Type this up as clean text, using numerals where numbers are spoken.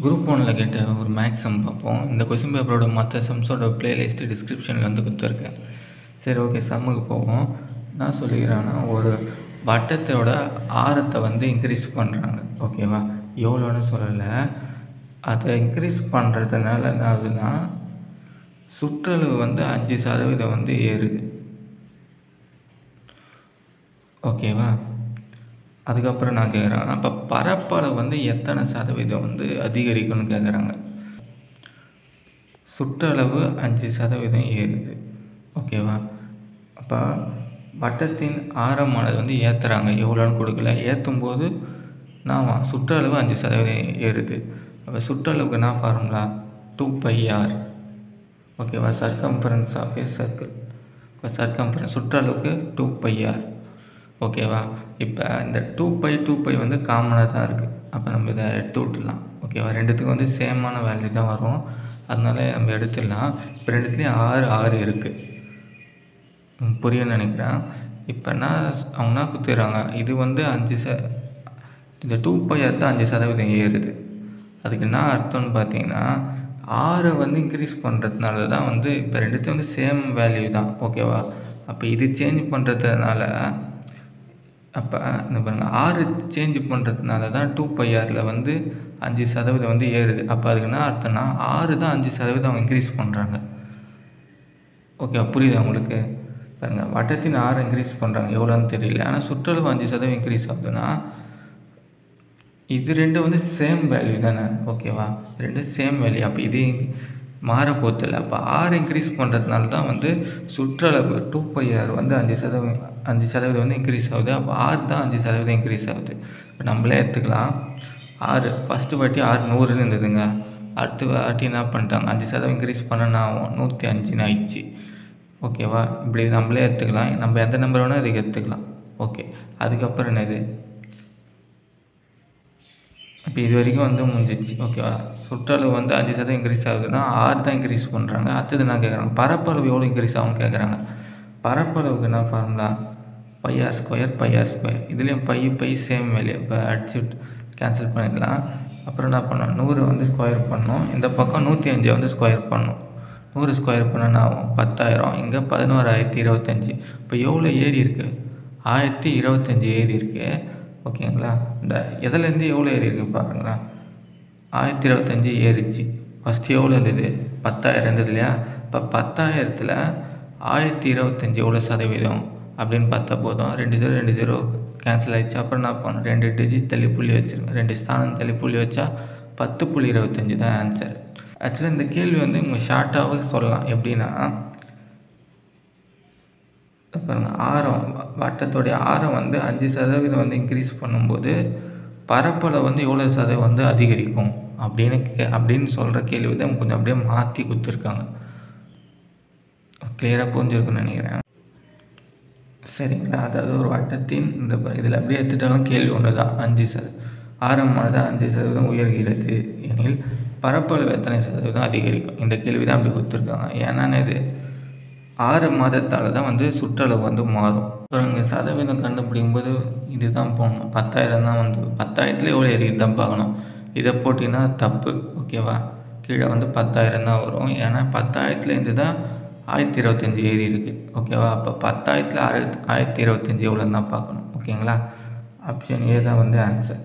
Group ஒன்ல கேட்ட ஒரு மேக்ஸ் சம் பார்ப்போம். இந்த கொஸ்டின் பேப்பரோட மற்ற சம்ஸோட பிளேலிஸ்ட்டு டிஸ்கிரிப்ஷனில் வந்து கொடுத்துருக்கேன். சரி, ஓகே, சம்முக்கு போவோம். நான் சொல்லிக்கிறேன்னா, ஒரு வட்டத்தோட ஆரத்தை வந்து இன்க்ரீஸ் பண்ணுறாங்க. ஓகேவா? எவ்வளோன்னு சொல்லலை. அதை இன்க்ரீஸ் பண்ணுறதுனால என்ன ஆகுதுன்னா, சுற்றளவு வந்து 5% வந்து ஏறுது. ஓகேவா? அதுக்கப்புறம் நான் கேட்குறேன், அப்போ பரப்பளவு வந்து எத்தனை சதவீதம் வந்து அதிகரிக்கும்னு கேட்குறாங்க. சுற்றளவு 5% ஏறுது. ஓகேவா? அப்போ வட்டத்தின் ஆரமானது வந்து ஏற்றுறாங்க. எவ்வளோன்னு கொடுக்கல. ஏற்றும்போது நான் சுற்றளவு 5% ஏறுது. அப்போ சுற்றளவுக்கு என்ன ஃபார்முலா? 2πr. ஓகேவா? Circumference of a circle. இப்போ சர்க்கம்ஃபரன்ஸ் சுற்றளவுக்கு 2πr. ஓகேவா? இப்போ இந்த 2π வந்து காமனாக தான் இருக்குது. அப்போ நம்ம இதை எடுத்து விட்டுடலாம். ஓகேவா? ரெண்டுத்துக்கும் வந்து சேமான வேல்யூ தான் வரும். அதனால நம்ம எடுத்துடலாம். இப்போ ரெண்டுத்துலேயும் 6 இருக்குது. புரியும்னு நினைக்கிறேன். இப்போ அவங்க என்ன கொடுத்துறாங்க, இது வந்து இந்த 2πr தான் 5% ஏறுது. அதுக்கு என்ன அர்த்தம்னு பார்த்தீங்கன்னா, 6 வந்து இன்க்ரீஸ் பண்ணுறதுனால தான் வந்து இப்போ ரெண்டுத்தையும் வந்து சேம் வேல்யூ தான். ஓகேவா? அப்போ இது சேஞ்ச் பண்ணுறதுனால, அப்போ இந்த பாருங்கள், 6 சேஞ்ச் பண்ணுறதுனால தான் 2πrல வந்து 5% வந்து ஏறுது. அப்போ அதுக்கு என்ன அர்த்தம்னா, 6 தான் 5% அவங்க இன்க்ரீஸ் பண்ணுறாங்க. ஓகேவா? புரியுதா உங்களுக்கு? பாருங்கள், வட்டத்தின் 6 இன்க்ரீஸ் பண்ணுறாங்க. எவ்வளோன்னு தெரியல. ஆனால் சுற்றளவு 5% இன்க்ரீஸ் ஆகுதுன்னா, இது ரெண்டும் வந்து சேம் வேல்யூ தானே. ஓகேவா? ரெண்டும் சேம் வேல்யூ. அப்போ இது மாற போதில்லை. அப்போ 6 இன்க்ரீஸ் பண்ணுறதுனால தான் வந்து சுற்றளவு 2πr வந்து 5% வந்து இன்க்ரீஸ் ஆகுது. அப்போ 6 தான் 5% இன்க்ரீஸ் ஆகுது. இப்போ நம்மளே எடுத்துக்கலாம். 6 ஃபஸ்ட்டு வாட்டி 6 100ன்னு இருந்ததுங்க. அடுத்த வாட்டி என்ன பண்ணிட்டாங்க, 5% இன்க்ரீஸ் பண்ணனா 105ன்னு ஆயிடுச்சு. ஓகேவா? இப்படி நம்மளே எடுத்துக்கலாம். நம்ம எந்த நம்பர் வேணால் இதுக்கு எடுத்துக்கலாம். ஓகே, அதுக்கப்புறம் என்னது, இப்போ இது வரைக்கும் வந்து முடிஞ்சிச்சு. ஓகேவா? சுற்றளவு வந்து 5% இன்க்ரீஸ் ஆகுதுன்னா 6 தான் இன்க்ரீஸ் பண்ணுறாங்க. அடுத்தது நான் கேட்குறாங்க, பரப்பளவு எவ்வளோ இன்க்ரீஸ் ஆகும்னு கேட்குறாங்க. பரப்பளவுக்கு என்ன ஃபார்முலா? πr². இதுலேயும் பை சேம் வேல்யூ. இப்போ அடிச்சு கேன்சல் பண்ணிடலாம். அப்புறம் என்ன பண்ணோம், 100 வந்து ஸ்கொயர் பண்ணோம். இந்த பக்கம் 105 வந்து ஸ்கொயர் பண்ணோம். 100 ஸ்கொயர் பண்ணோன்னா ஆகும் 10,000. இங்கே 11,025. இப்போ எவ்வளோ ஏறி இருக்குது? 1025 ஏறி இருக்குது. ஓகேங்களா? இந்த எதுலேருந்து எவ்வளோ ஏறி இருக்குது பாருங்களேன். 1025 ஏறிச்சு. ஃபஸ்ட்டு எவ்வளோ இருந்தது? 10,000 இருந்தது இல்லையா? இப்போ 10,000த்தில் 1025 எவ்வளோ சதவீதம் அப்படின்னு பார்த்தா போதும். 2 0 கேன்சல் ஆகிடுச்சு. அப்புறம் என்ன பண்ணணும், 2 டிஜிட் தள்ளி புள்ளி வச்சுருங்க. 2 ஸ்தானம் தள்ளி புள்ளி வச்சா 10.25 தான் ஆன்சர். ஆக்சுவலாக இந்த கேள்வி வந்து உங்கள் ஷார்ட்டாகவே சொல்லலாம். எப்படின்னா, ஆரம், வட்டத்தோடைய ஆரம் வந்து 5% வந்து இன்க்ரீஸ் பண்ணும்போது பரப்பளவு வந்து எவ்வளோ சதவீதம் வந்து அதிகரிக்கும் அப்படின்னு சொல்கிற கேள்வி தான் கொஞ்சம் அப்படியே மாற்றி கொடுத்துருக்காங்க. கிளியராக புரிஞ்சிருக்குன்னு நினைக்கிறேன். சரிங்களா? அதாவது ஒரு வட்டத்தின் இந்த இதில் அப்படியே எடுத்துட்டாலும் கேள்வி ஒன்று தான். ஆரமானது 5% உயர்கிறது எனில் பரப்பளவு எத்தனை சதவீதம் அதிகரிக்கும்? இந்த கேள்வி தான் அப்படி கொடுத்துருக்காங்க. ஏன்னா இது 6 மாதத்தால் தான் வந்து சுற்றளவு வந்து மாறும். அப்புறம் இங்கே சதவீதம் கண்டுபிடிக்கும்போது இது தான் போகணும். 10,000 தான் வந்து 10,000த்துல எவ்வளோ ஏறிது தான் பார்க்கணும். இதை போட்டிங்கன்னா தப்பு. ஓகேவா? கீழே வந்து 10,000 தான் வரும். ஏன்னா 10,000லேருந்து தான் 1025 ஏறி இருக்குது. ஓகேவா? அப்போ 10,000த்தில் 1025 எவ்வளோன்னு தான் பார்க்கணும். ஓகேங்களா? ஆப்ஷன் ஏ தான் வந்து ஆன்சர்.